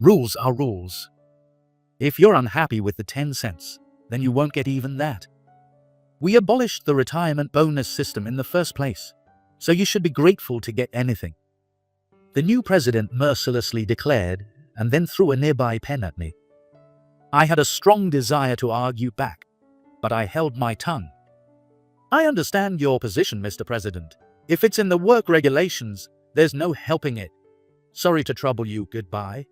Rules are rules. If you're unhappy with the 10 cents, then you won't get even that. We abolished the retirement bonus system in the first place, so you should be grateful to get anything. The new president mercilessly declared, and then threw a nearby pen at me. I had a strong desire to argue back, but I held my tongue. I understand your position, Mr. President. If it's in the work regulations, there's no helping it. Sorry to trouble you, goodbye.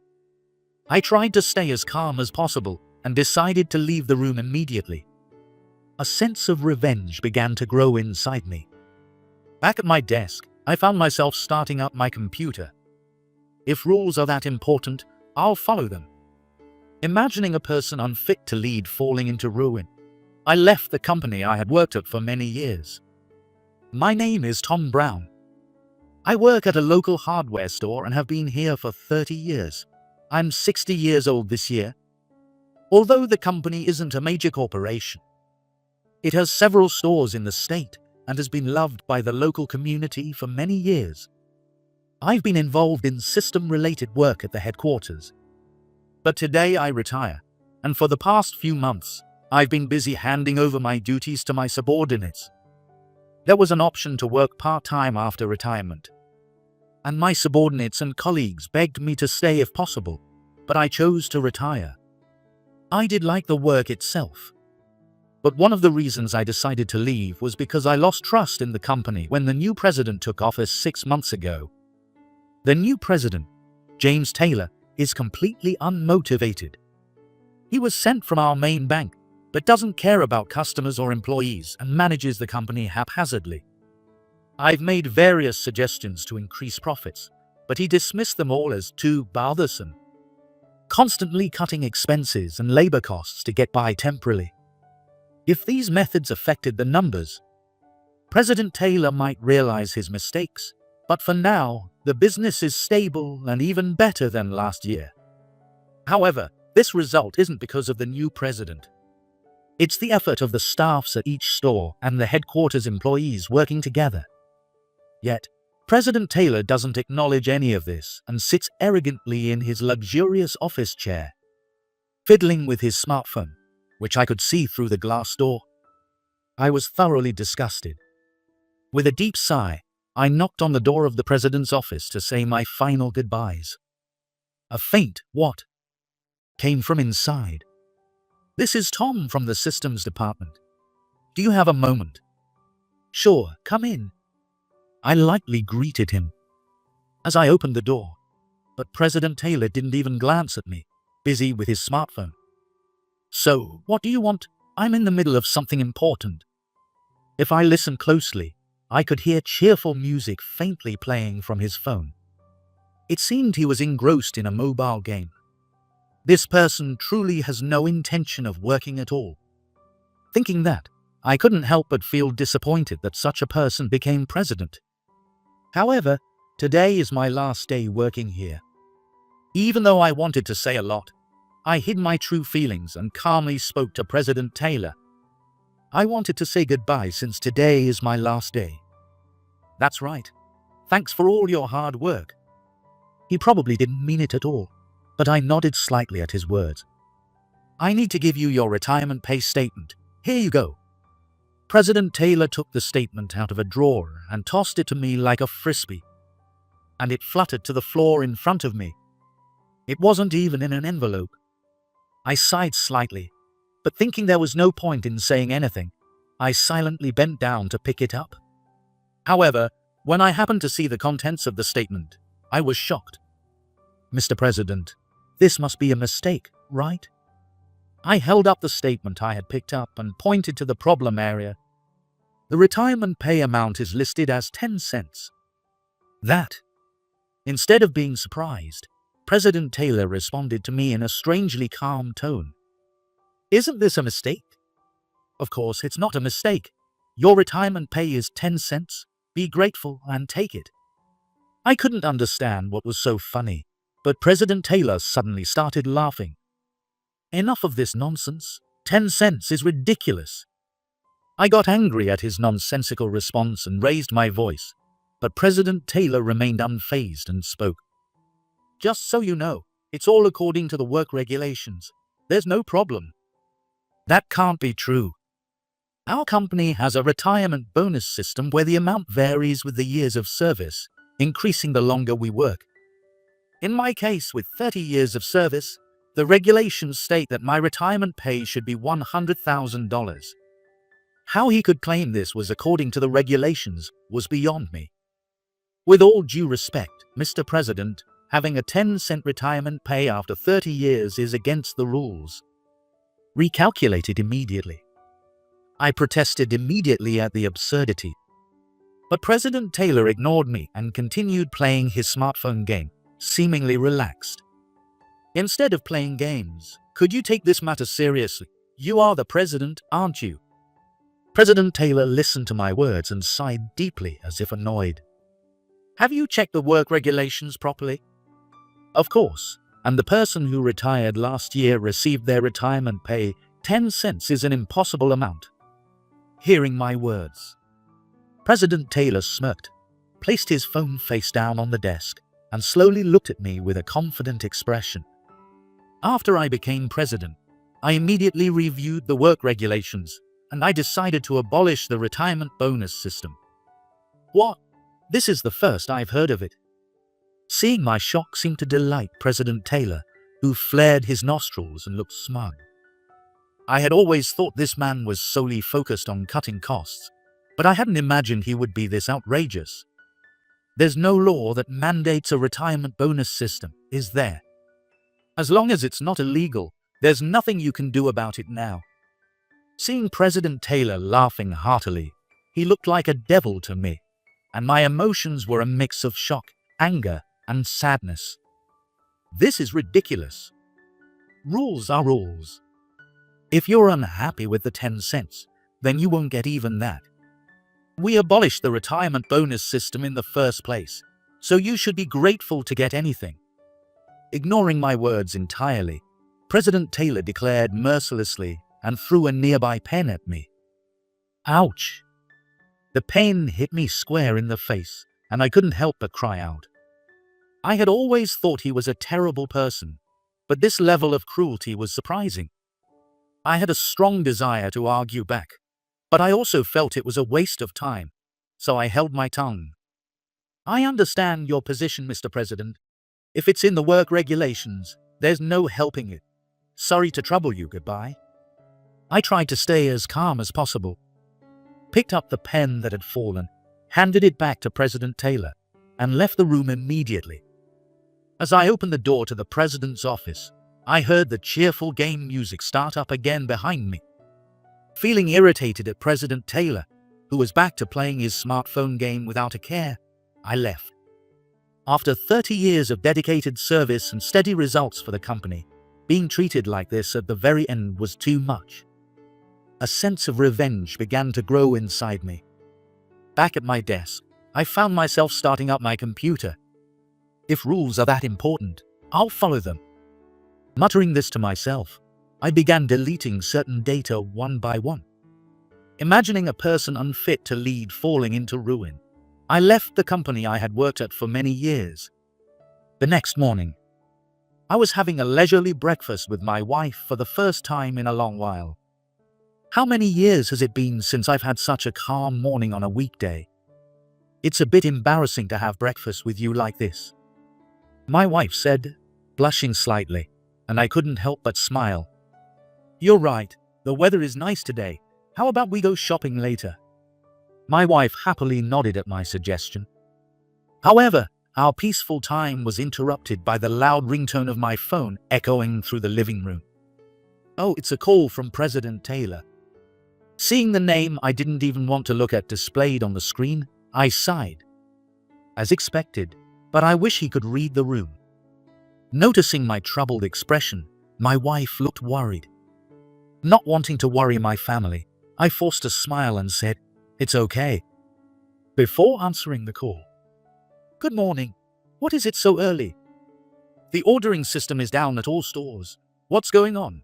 I tried to stay as calm as possible and decided to leave the room immediately. A sense of revenge began to grow inside me. Back at my desk, I found myself starting up my computer. If rules are that important, I'll follow them. Imagining a person unfit to lead falling into ruin, I left the company I had worked at for many years. My name is Tom Brown. I work at a local hardware store and have been here for 30 years. I'm 60 years old this year. Although the company isn't a major corporation, it has several stores in the state and has been loved by the local community for many years. I've been involved in system-related work at the headquarters. But today I retire, and for the past few months, I've been busy handing over my duties to my subordinates. There was an option to work part-time after retirement, and my subordinates and colleagues begged me to stay if possible, but I chose to retire. I did like the work itself, but one of the reasons I decided to leave was because I lost trust in the company when the new president took office 6 months ago. The new president, James Taylor, is completely unmotivated. He was sent from our main bank, but doesn't care about customers or employees and manages the company haphazardly. I've made various suggestions to increase profits, but he dismissed them all as too bothersome, constantly cutting expenses and labor costs to get by temporarily. If these methods affected the numbers, President Taylor might realize his mistakes, but for now, the business is stable and even better than last year. However, this result isn't because of the new president. It's the effort of the staffs at each store and the headquarters employees working together. Yet, President Taylor doesn't acknowledge any of this and sits arrogantly in his luxurious office chair, fiddling with his smartphone, which I could see through the glass door. I was thoroughly disgusted. With a deep sigh, I knocked on the door of the president's office to say my final goodbyes. A faint "what?" came from inside. "This is Tom from the systems department. Do you have a moment?" "Sure, come in." I lightly greeted him as I opened the door, but President Taylor didn't even glance at me, busy with his smartphone. "So, what do you want?" "I'm in the middle of something important." If I listened closely, I could hear cheerful music faintly playing from his phone. It seemed he was engrossed in a mobile game. This person truly has no intention of working at all. Thinking that, I couldn't help but feel disappointed that such a person became president. However, today is my last day working here. Even though I wanted to say a lot, I hid my true feelings and calmly spoke to President Taylor. I wanted to say goodbye since today is my last day. "That's right. Thanks for all your hard work." He probably didn't mean it at all, but I nodded slightly at his words. "I need to give you your retirement pay statement. Here you go." President Taylor took the statement out of a drawer and tossed it to me like a frisbee, and it fluttered to the floor in front of me. It wasn't even in an envelope. I sighed slightly, but thinking there was no point in saying anything, I silently bent down to pick it up. However, when I happened to see the contents of the statement, I was shocked. "Mr. President, this must be a mistake, right?" I held up the statement I had picked up and pointed to the problem area. "The retirement pay amount is listed as 10 cents. That. Instead of being surprised, President Taylor responded to me in a strangely calm tone. "Isn't this a mistake?" "Of course, it's not a mistake. Your retirement pay is 10 cents. Be grateful and take it." I couldn't understand what was so funny, but President Taylor suddenly started laughing. "Enough of this nonsense. 10 cents is ridiculous." I got angry at his nonsensical response and raised my voice, but President Taylor remained unfazed and spoke. "Just so you know, It's all according to the work regulations. There's no problem. That can't be true. Our company has a retirement bonus system where the amount varies with the years of service, increasing the longer we work. In my case, with 30 years of service, the regulations state that my retirement pay should be $100,000. How he could claim this was according to the regulations was beyond me. With all due respect, Mr. President, having a 10-cent retirement pay after 30 years is against the rules. Recalculate it immediately. I protested immediately at the absurdity. But President Taylor ignored me and continued playing his smartphone game, seemingly relaxed. Instead of playing games, could you take this matter seriously? You are the president, aren't you? President Taylor listened to my words and sighed deeply as if annoyed. Have you checked the work regulations properly? Of course, and the person who retired last year received their retirement pay. 10 cents is an impossible amount. Hearing my words, President Taylor smirked, placed his phone face down on the desk, and slowly looked at me with a confident expression. After I became president, I immediately reviewed the work regulations, and I decided to abolish the retirement bonus system. What? This is the first I've heard of it. Seeing my shock seemed to delight President Taylor, who flared his nostrils and looked smug. I had always thought this man was solely focused on cutting costs, but I hadn't imagined he would be this outrageous. There's no law that mandates a retirement bonus system, is there? As long as it's not illegal, there's nothing you can do about it now. Seeing President Taylor laughing heartily, he looked like a devil to me, and my emotions were a mix of shock, anger, and sadness. This is ridiculous. Rules are rules. If you're unhappy with the 10 cents, then you won't get even that. We abolished the retirement bonus system in the first place, so you should be grateful to get anything. Ignoring my words entirely, President Taylor declared mercilessly and threw a nearby pen at me. Ouch! The pen hit me square in the face, and I couldn't help but cry out. I had always thought he was a terrible person, but this level of cruelty was surprising. I had a strong desire to argue back, but I also felt it was a waste of time, so I held my tongue. I understand your position, Mr. President. If it's in the work regulations, there's no helping it. Sorry to trouble you, goodbye. I tried to stay as calm as possible, picked up the pen that had fallen, handed it back to President Taylor, and left the room immediately. As I opened the door to the president's office, I heard the cheerful game music start up again behind me. Feeling irritated at President Taylor, who was back to playing his smartphone game without a care, I left. After 30 years of dedicated service and steady results for the company, being treated like this at the very end was too much. A sense of revenge began to grow inside me. Back at my desk, I found myself starting up my computer. If rules are that important, I'll follow them. Muttering this to myself, I began deleting certain data one by one. Imagining a person unfit to lead falling into ruin, I left the company I had worked at for many years. The next morning, I was having a leisurely breakfast with my wife for the first time in a long while. How many years has it been since I've had such a calm morning on a weekday? It's a bit embarrassing to have breakfast with you like this, my wife said, blushing slightly, and I couldn't help but smile. You're right, the weather is nice today. How about we go shopping later? My wife happily nodded at my suggestion. However, our peaceful time was interrupted by the loud ringtone of my phone echoing through the living room. Oh, it's a call from President Taylor. Seeing the name I didn't even want to look at displayed on the screen, I sighed. As expected, but I wish he could read the room. Noticing my troubled expression, my wife looked worried. Not wanting to worry my family, I forced a smile and said, "It's okay," before answering the call. Good morning. What is it so early? The ordering system is down at all stores. What's going on?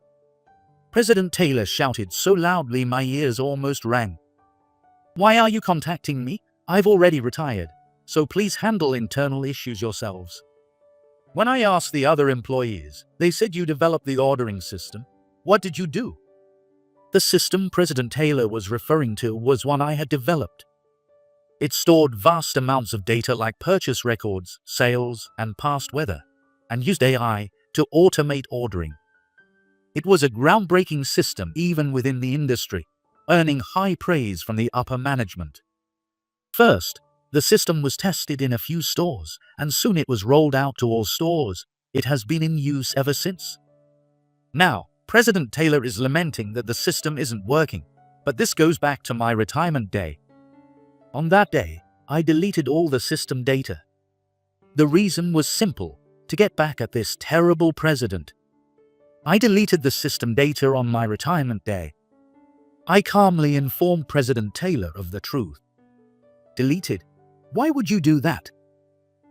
President Taylor shouted so loudly my ears almost rang. Why are you contacting me? I've already retired, so please handle internal issues yourselves. When I asked the other employees, they said you developed the ordering system. What did you do? The system President Taylor was referring to was one I had developed. It stored vast amounts of data like purchase records, sales, and past weather, and used AI to automate ordering. It was a groundbreaking system even within the industry, earning high praise from the upper management. First, the system was tested in a few stores, and soon it was rolled out to all stores. It has been in use ever since. Now, President Taylor is lamenting that the system isn't working, but this goes back to my retirement day. On that day, I deleted all the system data. The reason was simple: to get back at this terrible president. I deleted the system data on my retirement day. I calmly informed President Taylor of the truth. Deleted? Why would you do that?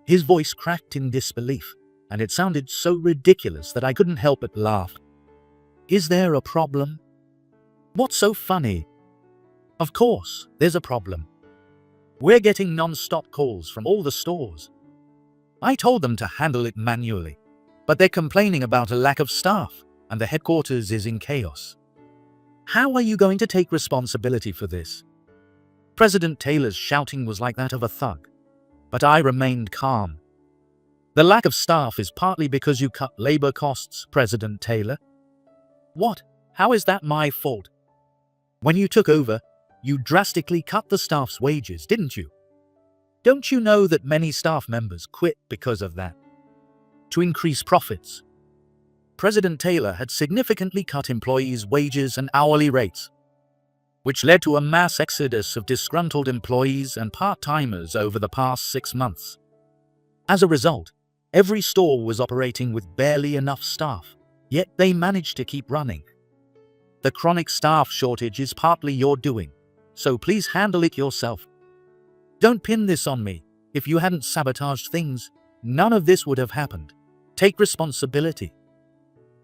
His voice cracked in disbelief, and it sounded so ridiculous that I couldn't help but laugh. Is there a problem? What's so funny? Of course, there's a problem. We're getting non-stop calls from all the stores. I told them to handle it manually, but they're complaining about a lack of staff, and the headquarters is in chaos. How are you going to take responsibility for this? President Taylor's shouting was like that of a thug, but I remained calm. The lack of staff is partly because you cut labor costs, President Taylor. What? How is that my fault? When you took over, you drastically cut the staff's wages, didn't you? Don't you know that many staff members quit because of that? To increase profits. President Taylor had significantly cut employees' wages and hourly rates, which led to a mass exodus of disgruntled employees and part-timers over the past 6 months. As a result, every store was operating with barely enough staff, yet they managed to keep running. The chronic staff shortage is partly your doing, so please handle it yourself. Don't pin this on me. If you hadn't sabotaged things, none of this would have happened. Take responsibility.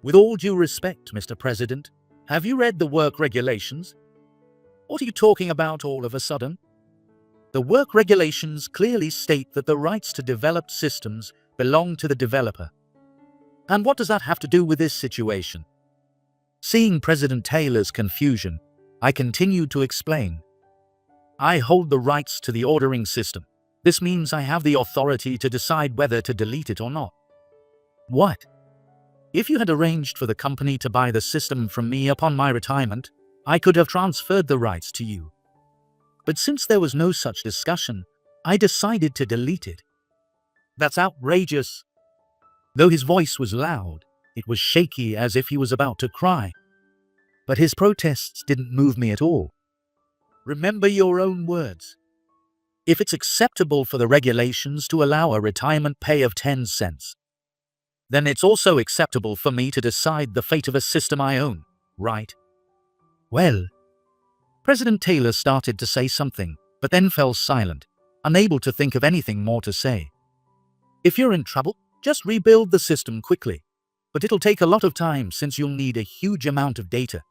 With all due respect, Mr. President, have you read the work regulations? What are you talking about all of a sudden? The work regulations clearly state that the rights to developed systems belong to the developer. And what does that have to do with this situation? Seeing President Taylor's confusion, I continued to explain. I hold the rights to the ordering system. This means I have the authority to decide whether to delete it or not. What? If you had arranged for the company to buy the system from me upon my retirement, I could have transferred the rights to you. But since there was no such discussion, I decided to delete it. That's outrageous. Though his voice was loud, it was shaky as if he was about to cry. But his protests didn't move me at all. Remember your own words. If it's acceptable for the regulations to allow a retirement pay of 10 cents, then it's also acceptable for me to decide the fate of a system I own, right? Well, President Taylor started to say something, but then fell silent, unable to think of anything more to say. If you're in trouble, just rebuild the system quickly, but it'll take a lot of time since you'll need a huge amount of data.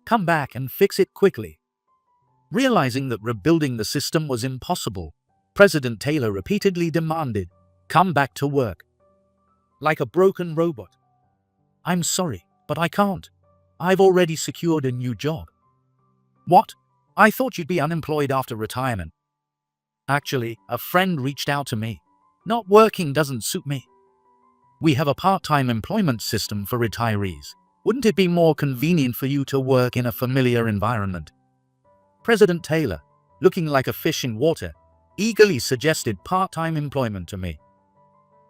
Come back and fix it quickly. Realizing that rebuilding the system was impossible, President Taylor repeatedly demanded, "Come back to work." Like a broken robot. I'm sorry, but I can't. I've already secured a new job. What? I thought you'd be unemployed after retirement. Actually, a friend reached out to me. Not working doesn't suit me. We have a part-time employment system for retirees. Wouldn't it be more convenient for you to work in a familiar environment? President Taylor, looking like a fish in water, eagerly suggested part-time employment to me.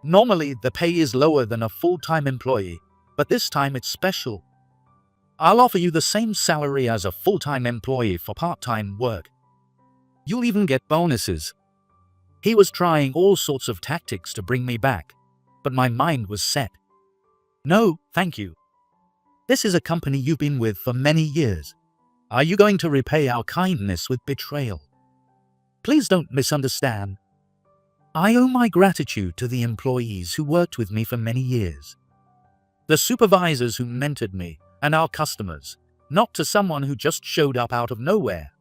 Normally, the pay is lower than a full-time employee, but this time it's special. I'll offer you the same salary as a full-time employee for part-time work. You'll even get bonuses. He was trying all sorts of tactics to bring me back, but my mind was set. No, thank you. This is a company you've been with for many years. Are you going to repay our kindness with betrayal? Please don't misunderstand. I owe my gratitude to the employees who worked with me for many years, the supervisors who mentored me, and our customers, not to someone who just showed up out of nowhere.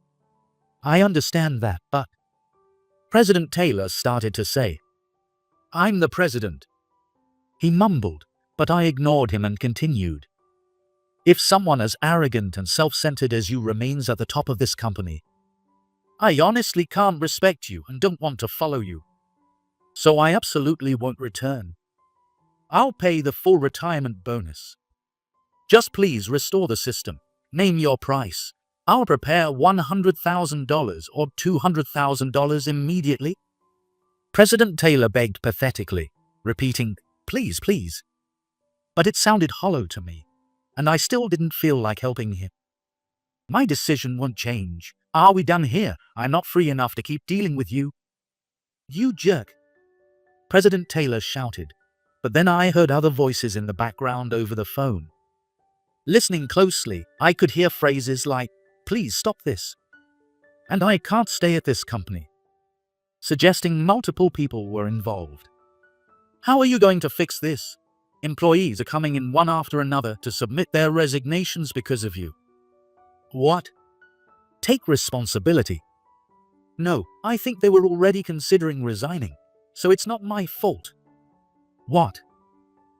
I understand that, but President Taylor started to say, I'm the president. He mumbled, but I ignored him and continued. If someone as arrogant and self-centered as you remains at the top of this company, I honestly can't respect you and don't want to follow you. So I absolutely won't return. I'll pay the full retirement bonus. Just please restore the system. Name your price. I'll prepare $100,000 or $200,000 immediately. President Taylor begged pathetically, repeating, please, please. But it sounded hollow to me, and I still didn't feel like helping him. My decision won't change. Are we done here? I'm not free enough to keep dealing with you. You jerk, President Taylor shouted, but then I heard other voices in the background over the phone. Listening closely, I could hear phrases like, please stop this, and I can't stay at this company, suggesting multiple people were involved. How are you going to fix this? Employees are coming in one after another to submit their resignations because of you. What? Take responsibility. No, I think they were already considering resigning, so it's not my fault. What?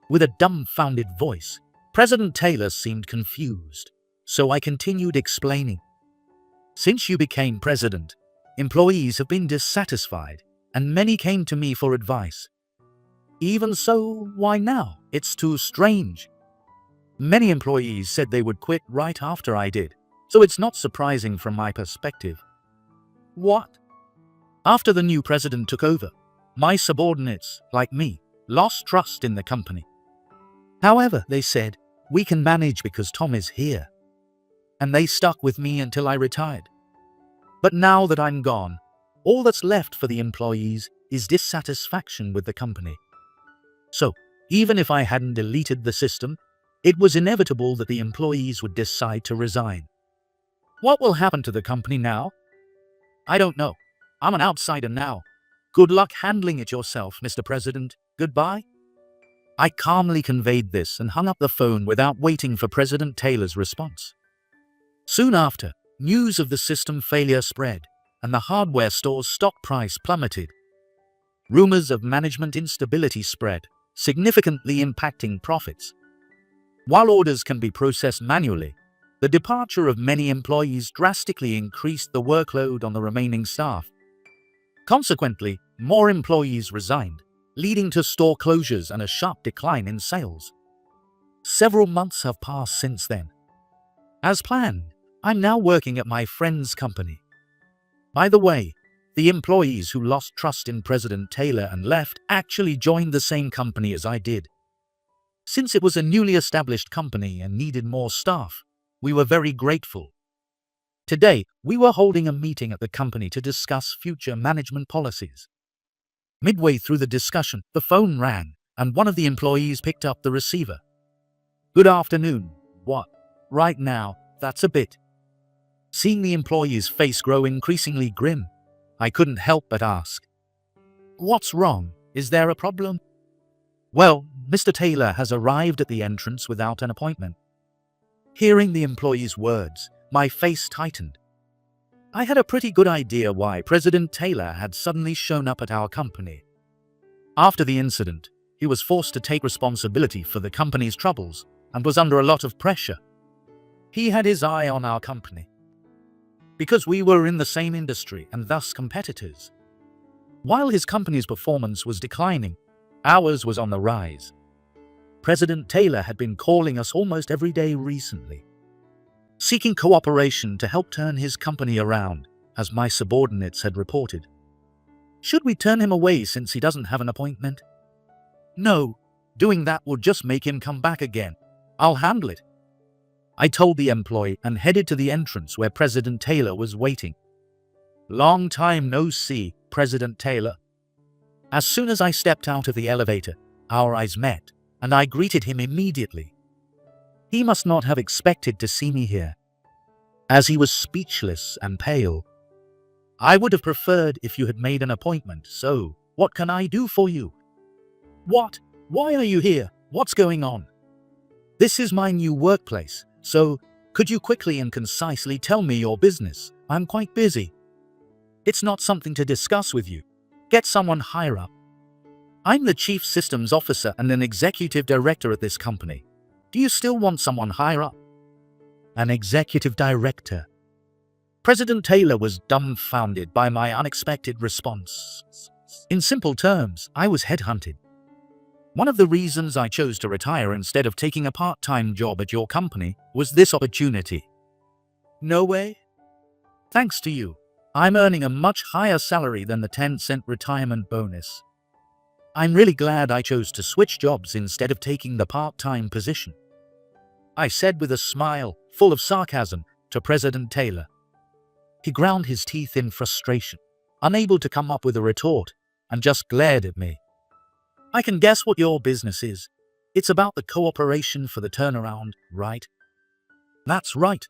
With a dumbfounded voice, President Taylor seemed confused, so I continued explaining. Since you became president, employees have been dissatisfied, and many came to me for advice. Even so, why now? It's too strange. Many employees said they would quit right after I did, so it's not surprising from my perspective. What? After the new president took over, my subordinates, like me, lost trust in the company. However, they said, we can manage because Tom is here. And they stuck with me until I retired. But now that I'm gone, all that's left for the employees is dissatisfaction with the company. So, even if I hadn't deleted the system, it was inevitable that the employees would decide to resign. What will happen to the company now? I don't know. I'm an outsider now. Good luck handling it yourself, Mr. President. Goodbye. I calmly conveyed this and hung up the phone without waiting for President Taylor's response. Soon after, news of the system failure spread, and the hardware store's stock price plummeted. Rumors of management instability spread, significantly impacting profits. While orders can be processed manually, the departure of many employees drastically increased the workload on the remaining staff. Consequently, more employees resigned, leading to store closures and a sharp decline in sales. Several months have passed since then. As planned, I'm now working at my friend's company. By the way, the employees who lost trust in President Taylor and left actually joined the same company as I did. Since it was a newly established company and needed more staff, we were very grateful. Today, we were holding a meeting at the company to discuss future management policies. Midway through the discussion, the phone rang, and one of the employees picked up the receiver. Good afternoon. What? Right now, that's a bit. Seeing the employee's face grow increasingly grim, I couldn't help but ask, what's wrong? Is there a problem? Well, Mr. Taylor has arrived at the entrance without an appointment. Hearing the employee's words, my face tightened. I had a pretty good idea why President Taylor had suddenly shown up at our company. After the incident, he was forced to take responsibility for the company's troubles and was under a lot of pressure. He had his eye on our company, because we were in the same industry and thus competitors. While his company's performance was declining, ours was on the rise. President Taylor had been calling us almost every day recently, seeking cooperation to help turn his company around, as my subordinates had reported. Should we turn him away since he doesn't have an appointment? No, doing that will just make him come back again. I'll handle it, I told the employee and headed to the entrance where President Taylor was waiting. Long time no see, President Taylor. As soon as I stepped out of the elevator, our eyes met, and I greeted him immediately. He must not have expected to see me here, as he was speechless and pale. I would have preferred if you had made an appointment, so what can I do for you? What? Why are you here? What's going on? This is my new workplace, so could you quickly and concisely tell me your business? I'm quite busy. It's not something to discuss with you. Get someone higher up. I'm the chief systems officer and an executive director at this company. Do you still want someone higher up? An executive director. President Taylor was dumbfounded by my unexpected response. In simple terms, I was headhunted. One of the reasons I chose to retire instead of taking a part-time job at your company was this opportunity. No way? Thanks to you, I'm earning a much higher salary than the 10-cent retirement bonus. I'm really glad I chose to switch jobs instead of taking the part-time position, I said with a smile full of sarcasm to President Taylor. He ground his teeth in frustration, unable to come up with a retort, and just glared at me. I can guess what your business is. It's about the cooperation for the turnaround, right? That's right.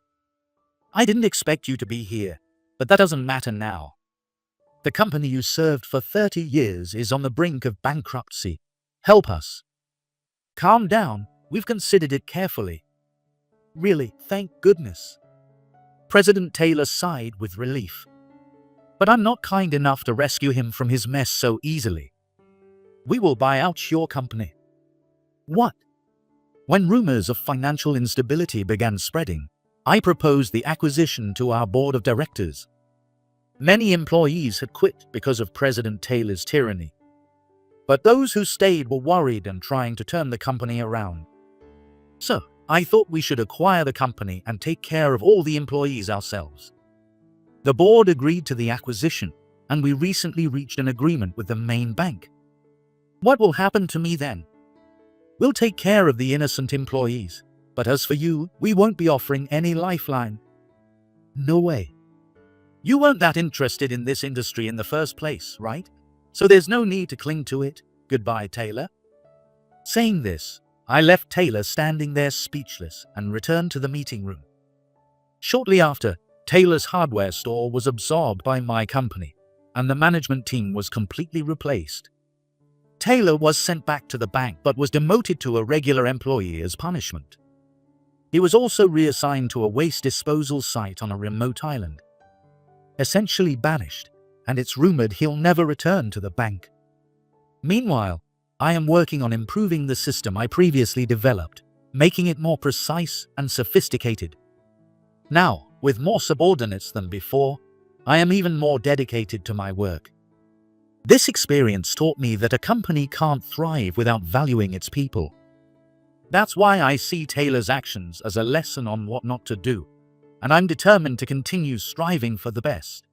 I didn't expect you to be here, but that doesn't matter now. The company you served for 30 years is on the brink of bankruptcy. Help us. Calm down, we've considered it carefully. Really, thank goodness. President Taylor sighed with relief. But I'm not kind enough to rescue him from his mess so easily. We will buy out your company. What? When rumors of financial instability began spreading, I proposed the acquisition to our board of directors. Many employees had quit because of President Taylor's tyranny. But those who stayed were worried and trying to turn the company around. So, I thought we should acquire the company and take care of all the employees ourselves. The board agreed to the acquisition, and we recently reached an agreement with the main bank. What will happen to me then? We'll take care of the innocent employees, but as for you, we won't be offering any lifeline. No way. You weren't that interested in this industry in the first place, right? So there's no need to cling to it. Goodbye, Taylor. Saying this, I left Taylor standing there speechless and returned to the meeting room. Shortly after, Taylor's hardware store was absorbed by my company, and the management team was completely replaced. Taylor was sent back to the bank but was demoted to a regular employee as punishment. He was also reassigned to a waste disposal site on a remote island. Essentially banished, and it's rumored he'll never return to the bank. Meanwhile, I am working on improving the system I previously developed, making it more precise and sophisticated. Now, with more subordinates than before, I am even more dedicated to my work. This experience taught me that a company can't thrive without valuing its people. That's why I see Taylor's actions as a lesson on what not to do, and I'm determined to continue striving for the best.